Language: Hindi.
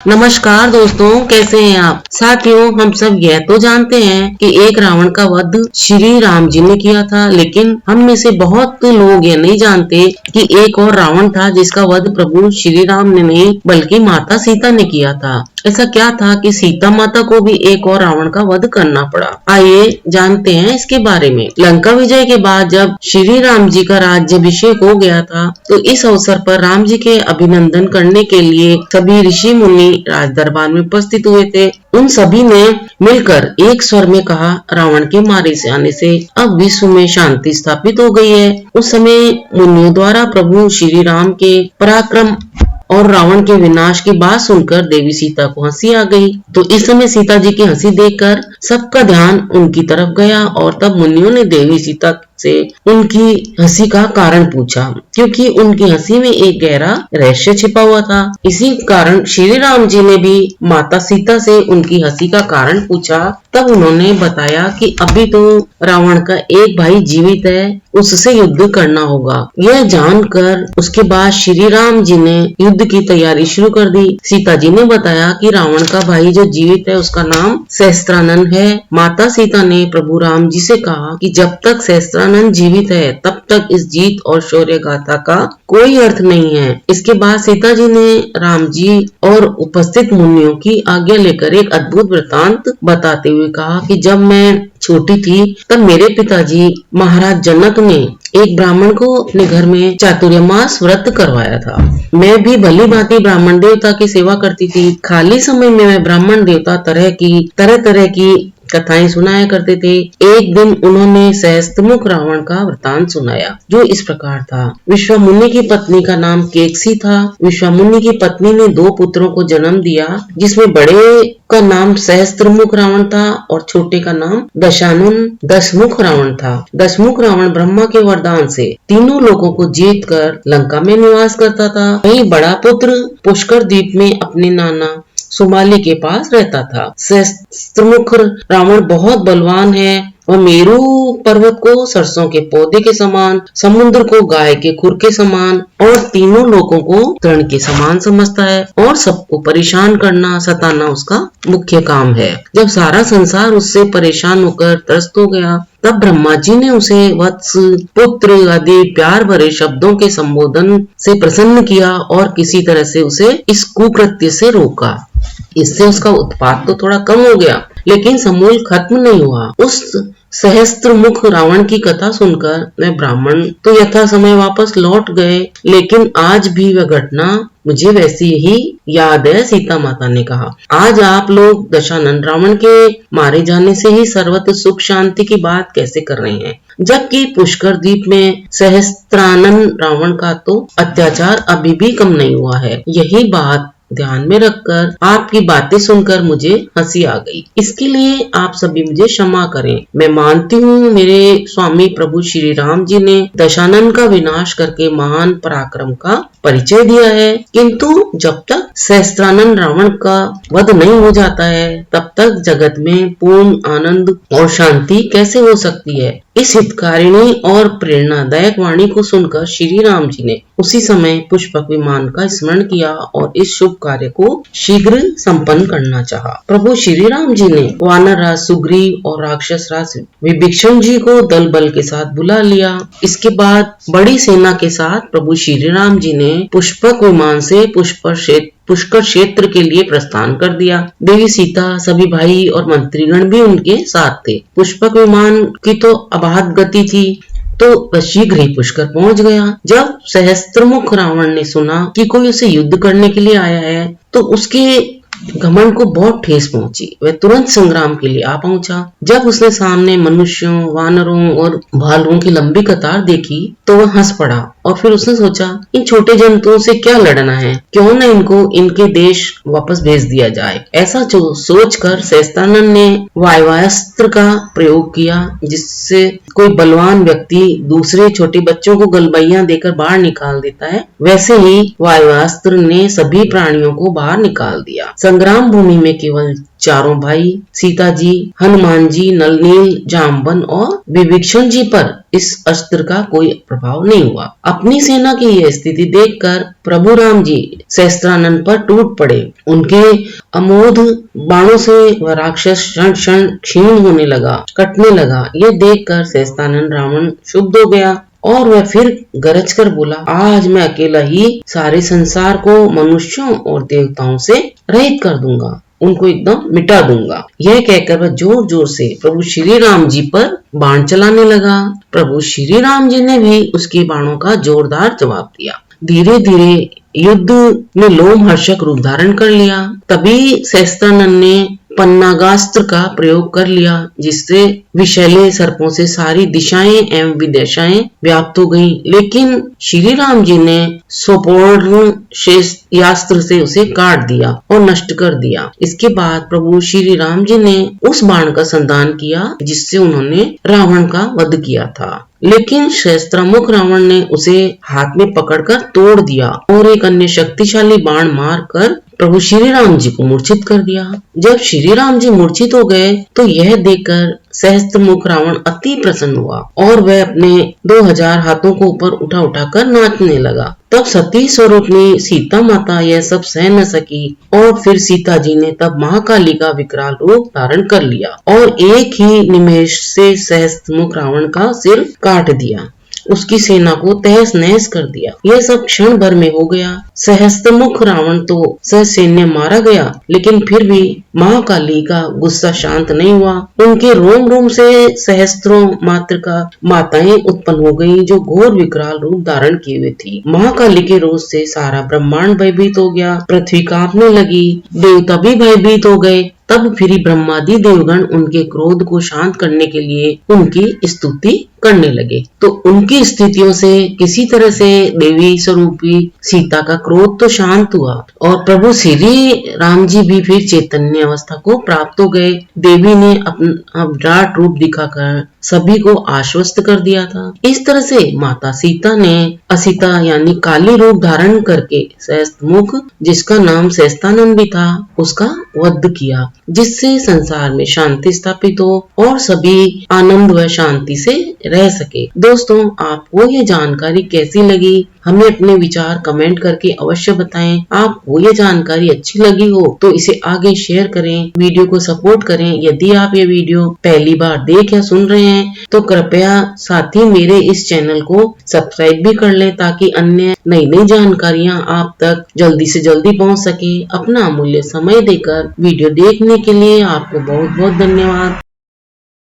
नमस्कार दोस्तों, कैसे हैं आप। साथियों, हम सब यह तो जानते हैं कि एक रावण का वध श्री राम जी ने किया था, लेकिन हम में से बहुत लोग ये नहीं जानते कि एक और रावण था जिसका वध प्रभु श्री राम ने नहीं बल्कि माता सीता ने किया था। ऐसा क्या था कि सीता माता को भी एक और रावण का वध करना पड़ा। आइए जानते हैं इसके बारे में। लंका विजय के बाद जब श्री राम जी का राज्याभिषेक हो गया था, तो इस अवसर पर राम जी के अभिनंदन करने के लिए सभी ऋषि मुनि राज दरबार में उपस्थित हुए थे। उन सभी ने मिलकर एक स्वर में कहा, रावण के मारे से आने से अब विश्व में शांति स्थापित हो गई है। उस समय मुनियों द्वारा प्रभु श्री राम के पराक्रम और रावण के विनाश की बात सुनकर देवी सीता को हंसी आ गई। तो इस समय सीता जी की हंसी देखकर सबका ध्यान उनकी तरफ गया और तब मुनियों ने देवी सीता से उनकी हंसी का कारण पूछा, क्योंकि उनकी हंसी में एक गहरा रहस्य छिपा हुआ था। इसी कारण श्री राम जी ने भी माता सीता से उनकी हंसी का कारण पूछा। तब उन्होंने बताया कि अभी तो रावण का एक भाई जीवित है, उससे युद्ध करना होगा। यह जानकर उसके बाद श्री राम जी ने युद्ध की तैयारी शुरू कर दी। सीता जी ने बताया कि रावण का भाई जो जीवित है उसका नाम सहस्त्रानन है। माता सीता ने प्रभु राम जी से कहा कि जब तक सहस्त्रानन जीवित है तब तक इस जीत और शौर्य गाथा का कोई अर्थ नहीं है। इसके बाद सीता जी ने राम जी और उपस्थित मुनियों की आज्ञा लेकर एक अद्भुत वृतांत बताते हुए कहा कि जब मैं छोटी थी तब मेरे पिताजी महाराज जनक ने एक ब्राह्मण को अपने घर में चातुर्मास व्रत करवाया था। मैं भी भली भांति ब्राह्मण देवता की सेवा करती थी। खाली समय में मैं ब्राह्मण देवता तरह तरह की कथाएं सुनाया करते थे। एक दिन उन्होंने सहस्त्रमुख रावण का वृतांत सुनाया, जो इस प्रकार था। विश्वामुनि की पत्नी का नाम केकसी था। विश्वामुनि की पत्नी ने 2 पुत्रों को जन्म दिया, जिसमें बड़े का नाम सहस्त्रमुख रावण था और छोटे का नाम दशमुख रावण था। दशमुख रावण ब्रह्मा के वरदान से तीनों लोगों को जीत कर लंका में निवास करता था। वहीं बड़ा पुत्र पुष्कर द्वीप में अपने नाना सुमाली के पास रहता था। सहस्त्रमुख रावण बहुत बलवान है। वह मेरू पर्वत को सरसों के पौधे के समान, समुद्र को गाय के खुर के समान और तीनों लोगों को तृण के समान समझता है और सबको परेशान करना, सताना उसका मुख्य काम है। जब सारा संसार उससे परेशान होकर त्रस्त हो गया, तब ब्रह्मा जी ने उसे वत्स, पुत्र आदि प्यार भरे शब्दों के संबोधन से प्रसन्न किया और किसी तरह से उसे इस कुकृत्य से रोका। इससे उसका उत्पात तो थोड़ा कम हो गया, लेकिन समूल खत्म नहीं हुआ। उस सहस्त्रमुख रावण की कथा सुनकर मैं ब्राह्मण तो यथा समय वापस लौट गए, लेकिन आज भी वह घटना मुझे वैसी ही याद है। सीता माता ने कहा, आज आप लोग दशानन रावण के मारे जाने से ही सर्वत्र सुख शांति की बात कैसे कर रहे हैं, जबकि पुष्कर द्वीप में सहस्त्रानन रावण का तो अत्याचार अभी भी कम नहीं हुआ है। यही बात ध्यान में रखकर आपकी बातें सुनकर मुझे हंसी आ गई। इसके लिए आप सभी मुझे क्षमा करें। मैं मानती हूँ मेरे स्वामी प्रभु श्री राम जी ने दशानन का विनाश करके महान पराक्रम का परिचय दिया है, किंतु जब तक सहस्त्रानन रावण का वध नहीं हो जाता है तब तक जगत में पूर्ण आनंद और शांति कैसे हो सकती है। इस हितकारिणी और प्रेरणादायक वाणी को सुनकर श्री राम जी ने उसी समय पुष्पक विमान का स्मरण किया और इस शुभ कार्य को शीघ्र संपन्न करना चाहा। प्रभु श्री राम जी ने वानर राज सुग्रीव और राक्षस राज विभीषण जी को दल बल के साथ बुला लिया। इसके बाद बड़ी सेना के साथ प्रभु श्री राम जी ने पुष्पक विमान से पुष्कर क्षेत्र के लिए प्रस्थान कर दिया। देवी सीता, सभी भाई और मंत्रीगण भी उनके साथ थे। पुष्पक विमान की तो अबाध गति थी, तो वह शीघ्र ही पुष्कर पहुंच गया। जब सहस्त्रमुख रावण ने सुना कि कोई उसे युद्ध करने के लिए आया है, तो उसके घमंड को बहुत ठेस पहुंची। वह तुरंत संग्राम के लिए आ पहुंचा। जब उसने सामने मनुष्यों, वानरों और भालुओं की लंबी कतार देखी तो वह हंस पड़ा और फिर उसने सोचा, इन छोटे जंतुओं से क्या लड़ना है, क्यों न इनको इनके देश वापस भेज दिया जाए। ऐसा सोचकर सहस्त्रानन ने वायवास्त्र का प्रयोग किया, जिससे कोई बलवान व्यक्ति दूसरे छोटे बच्चों को गलबैया देकर बाहर निकाल देता है, वैसे ही वायवास्त्र ने सभी प्राणियों को बाहर निकाल दिया। संग्राम भूमि में केवल चारों भाई सीता जी, हनुमान जी, नलनील, जामवन और विभीषण जी पर इस अस्त्र का कोई प्रभाव नहीं हुआ। अपनी सेना की यह स्थिति देखकर प्रभु राम जी सहस्त्रानंद पर टूट पड़े। उनके अमोघ बाणों से वह राक्षस क्षण क्षण क्षीण होने लगा, कटने लगा। यह देखकर सहस्त्रानंद रावण क्षुब्ध हो गया और वह फिर गरज कर बोला, आज मैं अकेला ही सारे संसार को मनुष्यों और देवताओं से रहित कर दूंगा, उनको एकदम मिटा दूंगा। यह कहकर वह जोर जोर से प्रभु श्री राम जी पर बाण चलाने लगा। प्रभु श्री राम जी ने भी उसके बाणों का जोरदार जवाब दिया। धीरे धीरे युद्ध ने लोमहर्षक रूप धारण कर लिया। तभी सहस्त्रानंद ने पन्नागास्त्र का प्रयोग कर लिया, जिससे विषैले सर्पों से सारी दिशाएं एवं विदिशाएं व्याप्त हो गईं। लेकिन श्री राम जी ने स्वर्ण यास्त्र से उसे काट दिया और नष्ट कर दिया। इसके बाद प्रभु श्री राम जी ने उस बाण का संधान किया जिससे उन्होंने रावण का वध किया था। लेकिन सहस्त्रमुख रावण ने उसे हाथ में पकड़कर तोड़ दिया और एक अन्य शक्तिशाली बाण मारकर प्रभु श्री राम जी को मूर्छित कर दिया। जब श्री राम जी मूर्छित हो गए तो यह देखकर सहस्त्रमुख रावण अति प्रसन्न हुआ और वह अपने 2000 हाथों को ऊपर उठा उठाकर नाचने लगा। तब सती स्वरूपनी सीता माता यह सब सह न सकी और फिर सीता जी ने तब महाकाली का विकराल रूप धारण कर लिया और एक ही निमेष से सहस्त्रमुख रावण का सिर काट दिया, उसकी सेना को तहस नहस कर दिया। यह सब क्षण भर में हो गया। सहस्त्रमुख रावण तो ससैन्य मारा गया, लेकिन फिर भी महाकाली का गुस्सा शांत नहीं हुआ। उनके रोम रोम से सहस्त्रों मात्र का माताएं उत्पन्न हो गईं, जो घोर विकराल रूप धारण किए हुए थी। महाकाली के रोष से सारा ब्रह्मांड भयभीत हो गया, पृथ्वी कांपने लगी, देवता भी भयभीत हो गए। तब फिर ब्रह्मादि देवगण उनके क्रोध को शांत करने के लिए उनकी स्तुति करने लगे। तो उनकी स्थितियों से किसी तरह से देवी स्वरूपी सीता का क्रोध तो शांत हुआ और प्रभु श्री राम जी भी फिर चैतन्य अवस्था को प्राप्त हो गए। देवी ने अपना विराट रूप दिखाकर सभी को आश्वस्त कर दिया था। इस तरह से माता सीता ने असीता यानी काली रूप धारण करके सहस्त्रमुख, जिसका नाम सहस्त्रानंद भी था, उसका वध किया, जिससे संसार में शांति स्थापित हो और सभी आनंद व शांति से रह सके। दोस्तों, आपको ये जानकारी कैसी लगी? हमें अपने विचार कमेंट करके अवश्य बताएं। आपको ये जानकारी अच्छी लगी हो तो इसे आगे शेयर करें, वीडियो को सपोर्ट करें। यदि आप ये वीडियो पहली बार देख या सुन रहे हैं तो कृपया साथ ही मेरे इस चैनल को सब्सक्राइब भी कर लें, ताकि अन्य नई नई जानकारियां आप तक जल्दी से जल्दी पहुंच सके। अपना अमूल्य समय देकर वीडियो देखने के लिए आपको बहुत बहुत धन्यवाद।